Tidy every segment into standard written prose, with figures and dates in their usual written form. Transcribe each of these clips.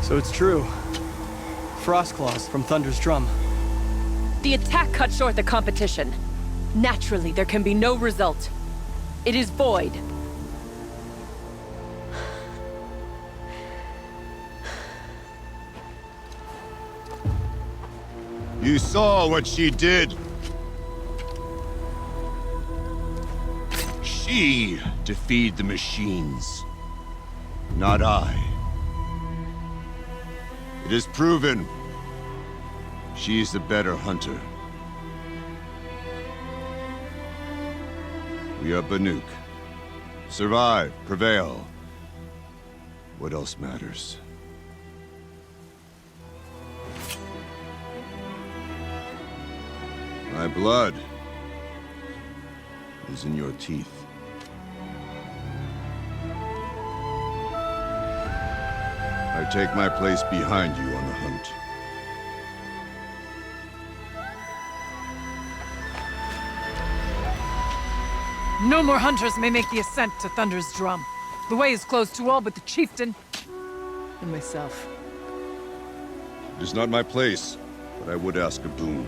So it's true. Frost claws from Thunder's drum. The attack cut short the competition. Naturally, there can be no result. It is void. You saw what she did. She defeated the machines, not I. It is proven she is the better hunter. We are Banuk. Survive, prevail. What else matters? My blood is in your teeth. I take my place behind you on the hunt. No more hunters may make the ascent to Thunder's drum. The way is closed to all but the chieftain and myself. It is not my place, but I would ask a boon.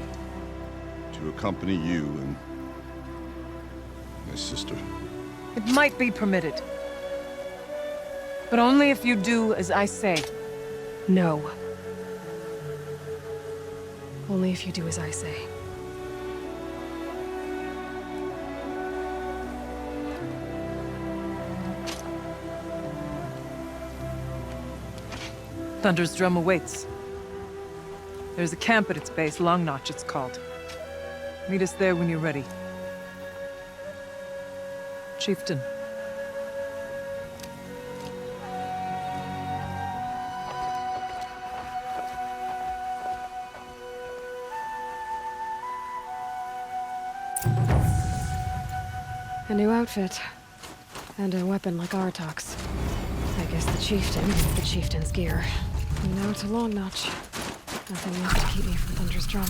To accompany you and my sister. It might be permitted. But only if you do as I say. No. Only if you do as I say. Thunder's drum awaits. There's a camp at its base, Long Notch it's called. Meet us there when you're ready. Chieftain. A new outfit. And a weapon like Artok's. I guess the chieftain is the chieftain's gear. And now to Long Notch. Nothing left to keep me from Thunder's drum.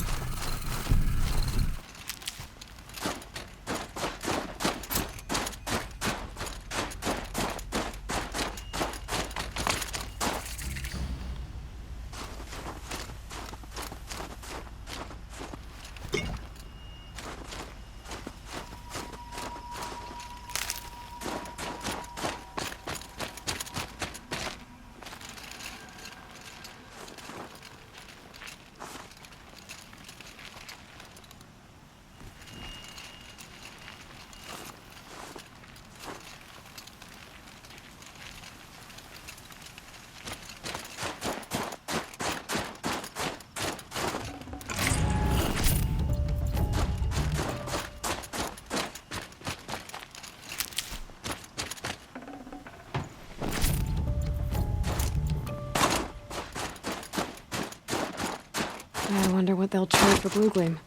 I wonder what they'll trade for Blue Gleam.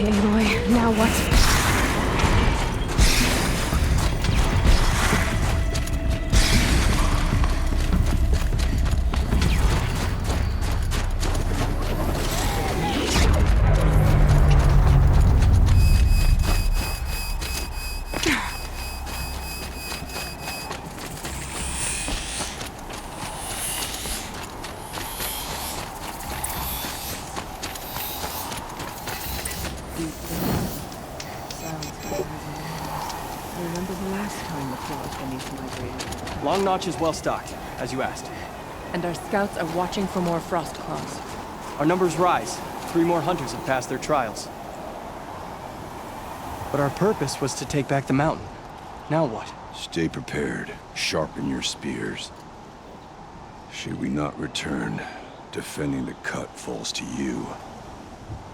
Okay, Aloy, now what? Remember the last time the claws beneath migrated? Long Notch is well stocked, as you asked. And our scouts are watching for more frost claws. Our numbers rise. 3 more hunters have passed their trials. But our purpose was to take back the mountain. Now what? Stay prepared. Sharpen your spears. Should we not return, defending the cut falls to you.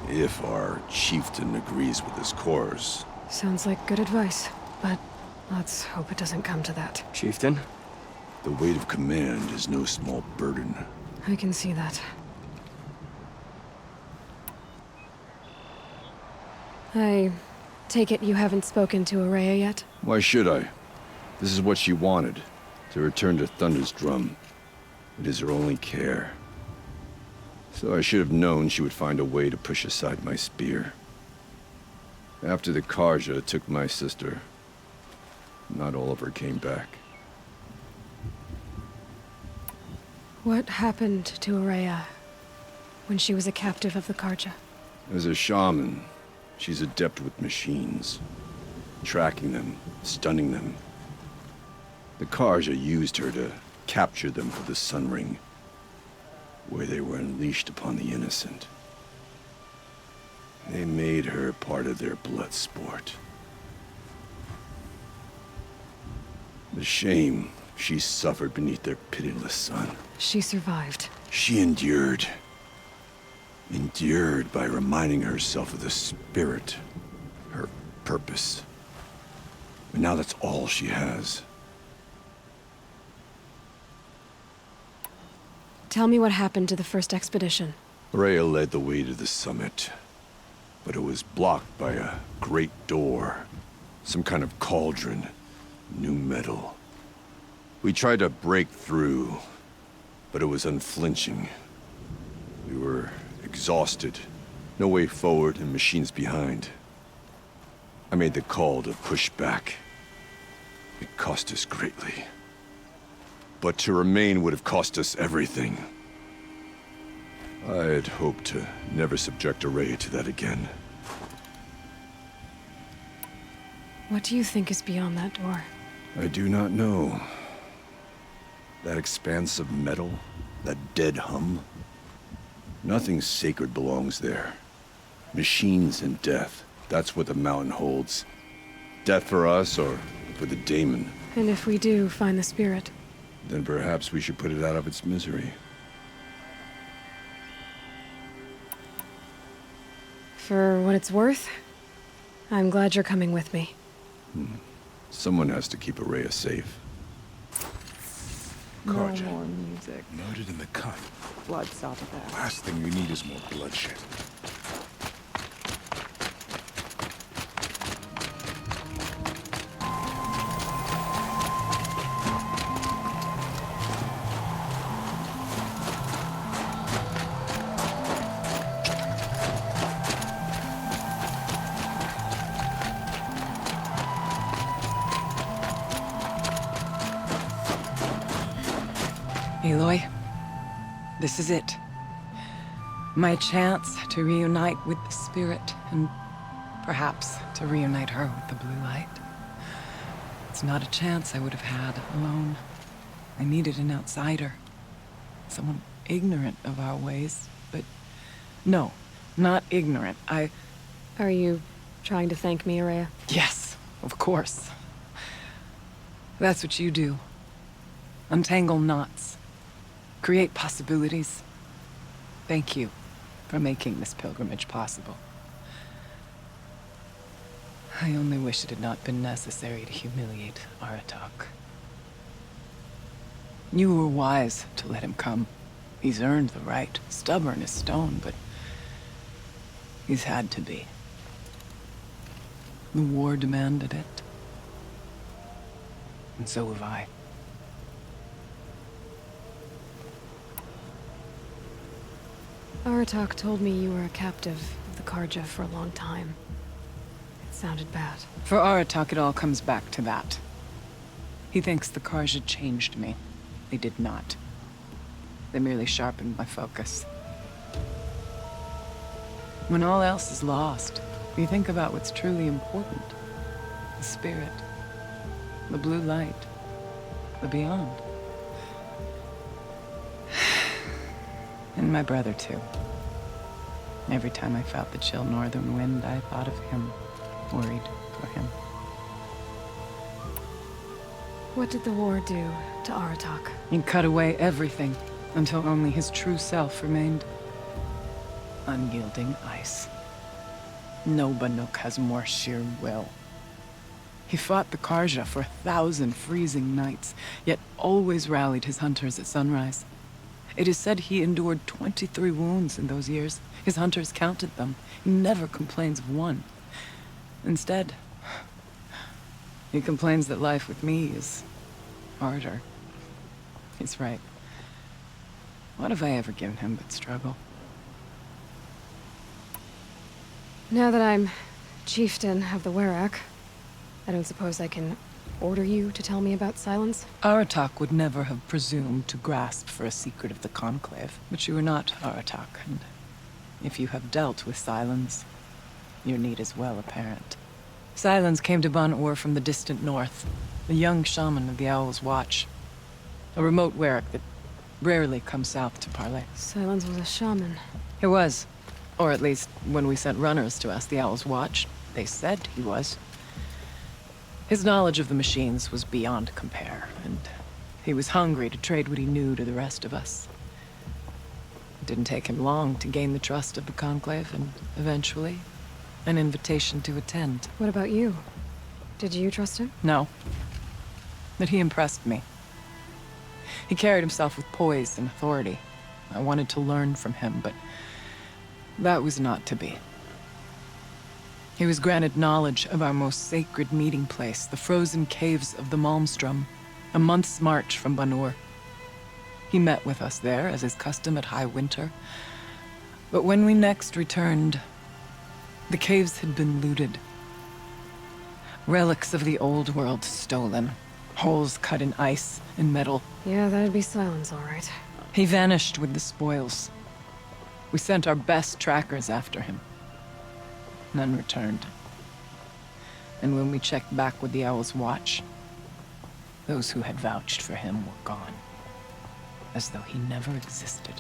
If our chieftain agrees with his course. Sounds like good advice, but let's hope it doesn't come to that. Chieftain? The weight of command is no small burden. I can see that. I take it you haven't spoken to Araya yet? Why should I? This is what she wanted, to return to Thunder's Drum. It is her only care. So I should have known she would find a way to push aside my spear. After the Karja took my sister, not all of her came back. What happened to Araya when she was a captive of the Karja? As a shaman, she's adept with machines. Tracking them, stunning them. The Karja used her to capture them for the Sun Ring, where they were unleashed upon the innocent. They made her part of their blood sport. The shame she suffered beneath their pitiless sun. She survived. She endured. Endured by reminding herself of the spirit, her purpose. But now that's all she has. Tell me what happened to the first expedition. Rhea led the way to the summit, but it was blocked by a great door. Some kind of cauldron, new metal. We tried to break through, but it was unflinching. We were exhausted, no way forward and machines behind. I made the call to push back. It cost us greatly. But to remain would have cost us everything. I had hoped to never subject Araya to that again. What do you think is beyond that door? I do not know. That expanse of metal, that dead hum. Nothing sacred belongs there. Machines and death, that's what the mountain holds. Death for us or for the daemon. And if we do find the spirit? Then perhaps we should put it out of its misery. For what it's worth, I'm glad you're coming with me. Someone has to keep Araya safe. Karja, No more music. murdered in the cut. Blood saw to that. Last thing we need is more bloodshed. Aloy, this is it. My chance to reunite with the spirit, and perhaps to reunite her with the blue light. It's not a chance I would have had alone. I needed an outsider. Someone ignorant of our ways, but no, not ignorant. Are you trying to thank me, Araya? Yes, of course. That's what you do. Untangle knots. Create possibilities. Thank you for making this pilgrimage possible. I only wish it had not been necessary to humiliate Aratak. You were wise to let him come. He's earned the right. Stubborn as stone, but he's had to be. The war demanded it. And so have I. Aratak told me you were a captive of the Karja for a long time. It sounded bad. For Aratak, it all comes back to that. He thinks the Karja changed me. They did not. They merely sharpened my focus. When all else is lost, you think about what's truly important. The spirit. The blue light. The beyond. And my brother, too. Every time I felt the chill northern wind, I thought of him. Worried for him. What did the war do to Aratak? He cut away everything, until only his true self remained. Unyielding ice. No Banuk has more sheer will. He fought the Karja for 1,000 freezing nights, yet always rallied his hunters at sunrise. It is said he endured 23 wounds in those years. His hunters counted them. He never complains of one. Instead, he complains that life with me is harder. He's right. What have I ever given him but struggle? Now that I'm chieftain of the Werak, I don't suppose I can order you to tell me about Silence? Aratak would never have presumed to grasp for a secret of the Conclave. But you are not Aratak, and if you have dealt with Silence, your need is well apparent. Silence came to Ban-Ur from the distant north, a young shaman of the Owl's Watch. A remote Werak that rarely comes south to parley. Silence was a shaman. He was. Or at least, when we sent runners to ask the Owl's Watch, they said he was. His knowledge of the machines was beyond compare, and he was hungry to trade what he knew to the rest of us. It didn't take him long to gain the trust of the Conclave, and eventually, an invitation to attend. What about you? Did you trust him? No. But he impressed me. He carried himself with poise and authority. I wanted to learn from him, but that was not to be. He was granted knowledge of our most sacred meeting place, the frozen caves of the Malmstrom, a month's march from Ban-Ur. He met with us there, as is custom at high winter. But when we next returned, the caves had been looted. Relics of the old world stolen. Holes cut in ice and metal. Yeah, that'd be Silence, all right. He vanished with the spoils. We sent our best trackers after him. None returned. And when we checked back with the Owl's Watch, those who had vouched for him were gone. As though he never existed.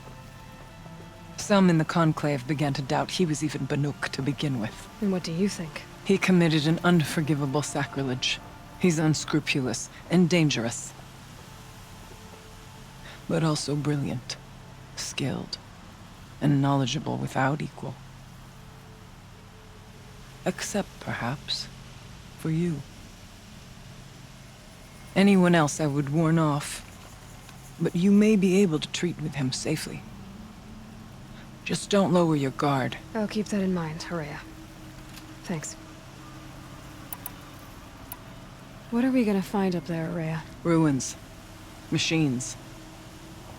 Some in the Conclave began to doubt he was even Banuk to begin with. And what do you think? He committed an unforgivable sacrilege. He's unscrupulous and dangerous. But also brilliant, skilled, and knowledgeable without equal. Except, perhaps, for you. Anyone else I would warn off, but you may be able to treat with him safely. Just don't lower your guard. I'll keep that in mind, Horea. Thanks. What are we gonna find up there, Horea? Ruins, machines,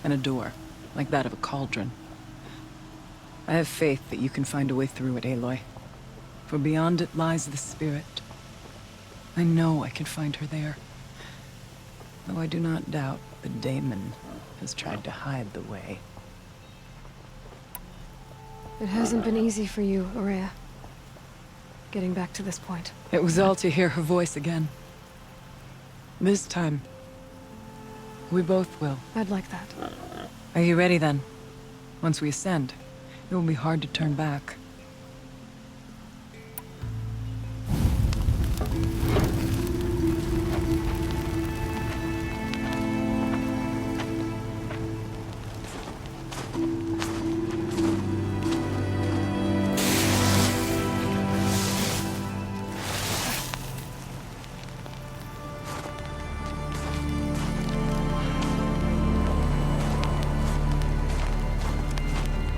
and a door, like that of a cauldron. I have faith that you can find a way through it, Aloy. For beyond it lies the spirit. I know I can find her there. Though I do not doubt the daemon has tried to hide the way. It hasn't been easy for you, Horea. Getting back to this point. It was all to hear her voice again. This time, we both will. I'd like that. Are you ready then? Once we ascend, it will be hard to turn back.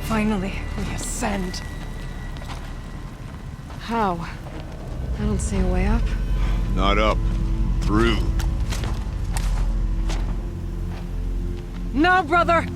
Finally, we ascend. How? I don't see a way up. Not up. Through. No, brother!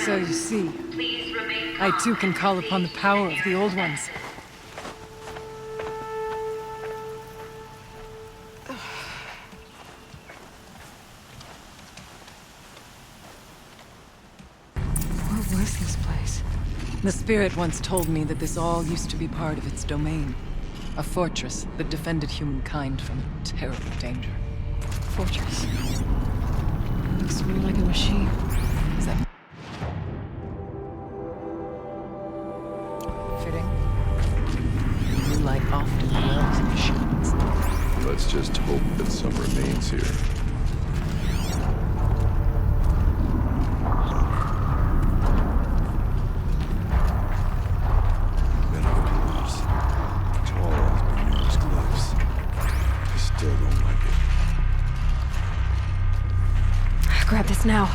So you see, I too can call upon the power of the Old Ones. What was this place? The Spirit once told me that this all used to be part of its domain. A fortress that defended humankind from terrible danger. Fortress. Looks more like a machine. Is that fitting? Blue light often dwells in machines. Let's just hope that some remains here. Metal pillars. Tall, continuous cliffs. I still don't like it. Grab this now.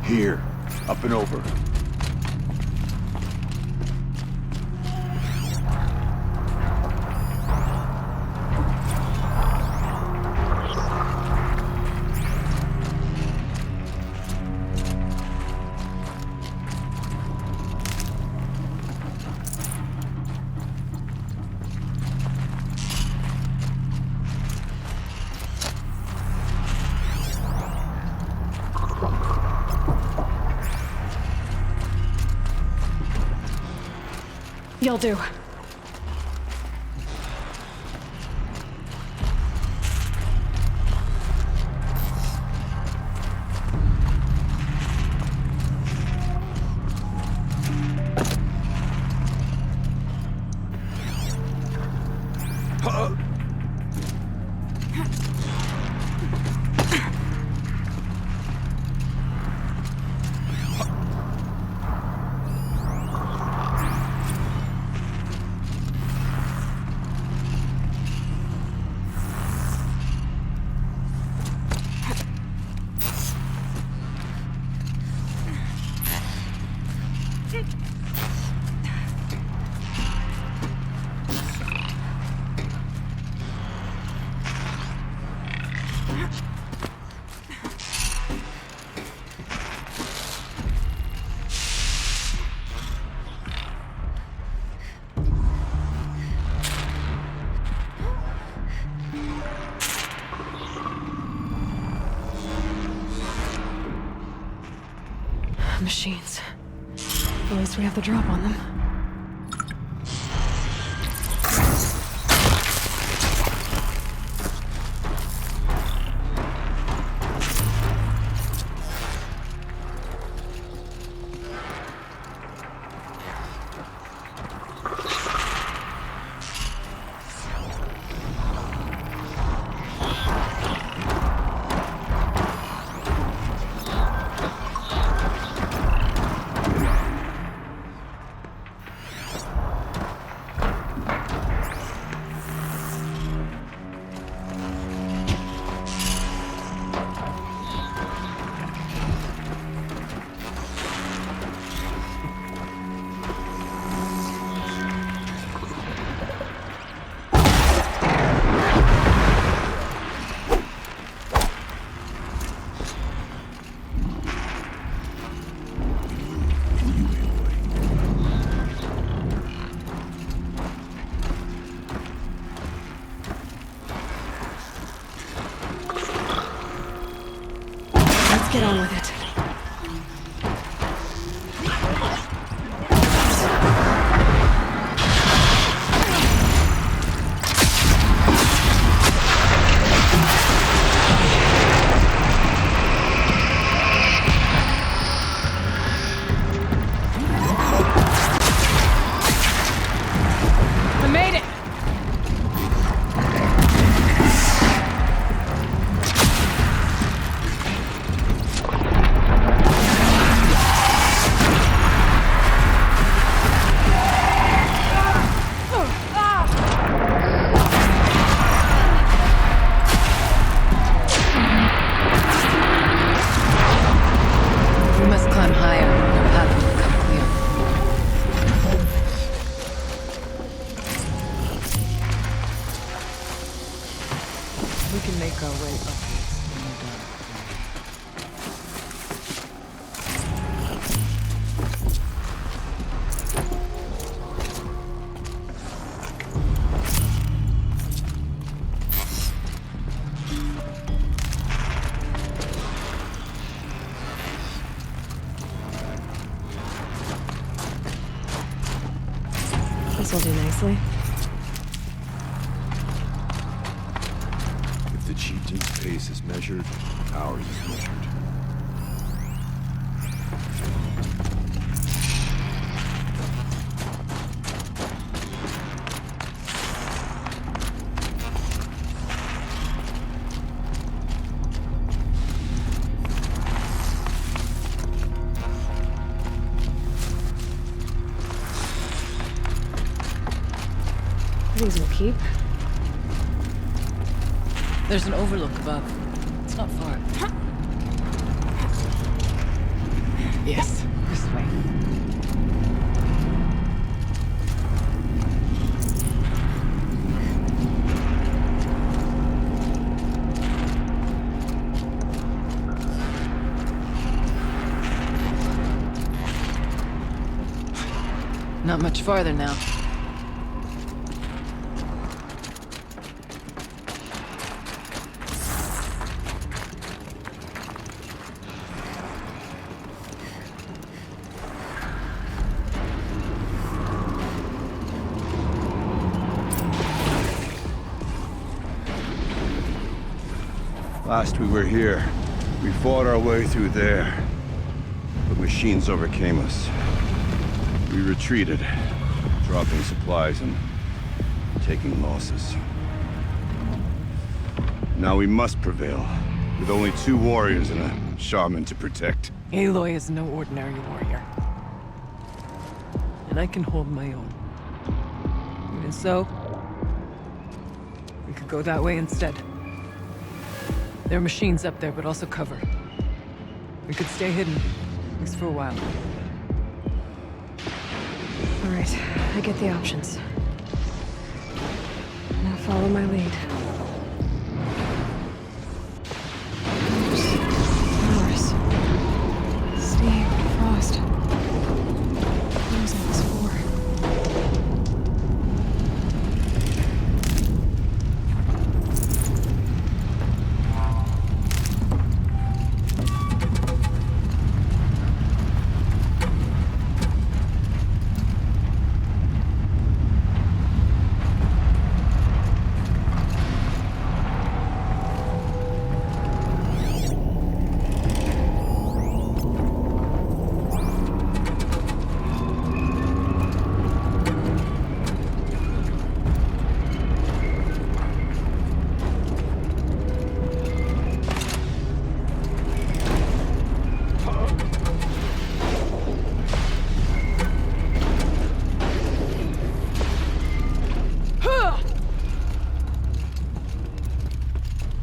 Here, up and over. You'll do. Machines. At least we have the drop on them. Let's get on with it. I made it! We must climb higher. Our path will become clear. We can make our way upwards when we're done. This'll do nicely. If the chieftain's pace is measured, ours is measured. These will keep. There's an overlook above. It's not far. Yes, this way. Not much farther now. Last we were here, we fought our way through there, but machines overcame us. We retreated, dropping supplies and taking losses. Now we must prevail, with only 2 warriors and a shaman to protect. Aloy is no ordinary warrior. And I can hold my own. Even so, we could go that way instead. There are machines up there, but also cover. We could stay hidden, at least for a while. All right, I get the options. Now follow my lead. Flowers. Steam, frost. What is all this for?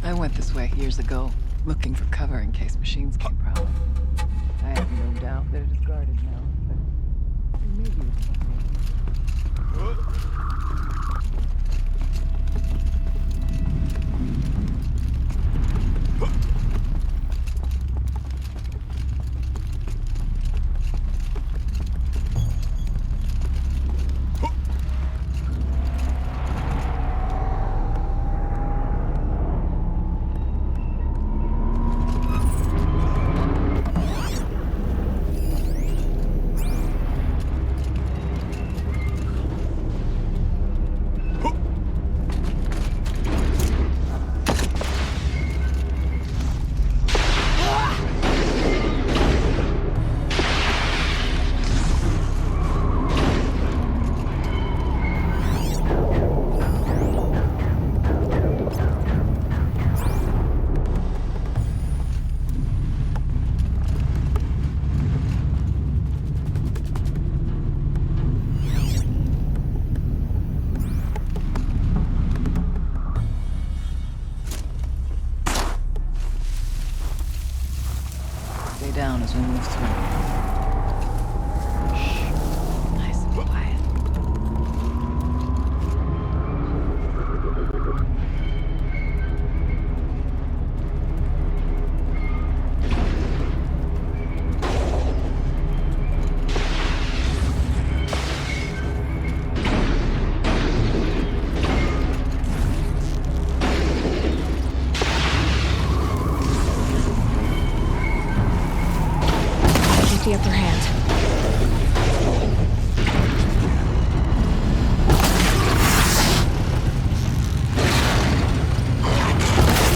I went this way years ago, looking for cover in case machines came prowling. I have no doubt that it is guarded now, but maybe it's Amazon of Throne.